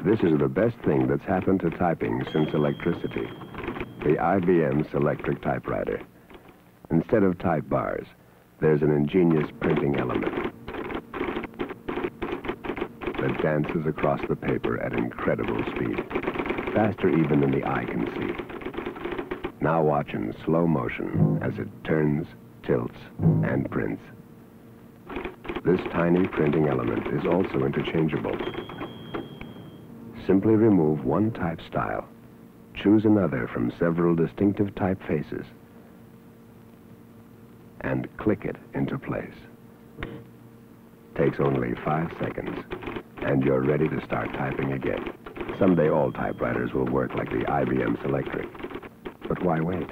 This is the best thing that's happened to typing since electricity. The IBM Selectric typewriter. Instead of type bars, there's an ingenious printing element that dances across the paper at incredible speed, faster even than the eye can see. Now watch in slow motion as it turns, tilts, and prints. This tiny printing element is also interchangeable. Simply remove one type style, choose another from several distinctive typefaces, and click it into place. Takes only 5 seconds, and you're ready to start typing again. Someday all typewriters will work like the IBM Selectric. But why wait?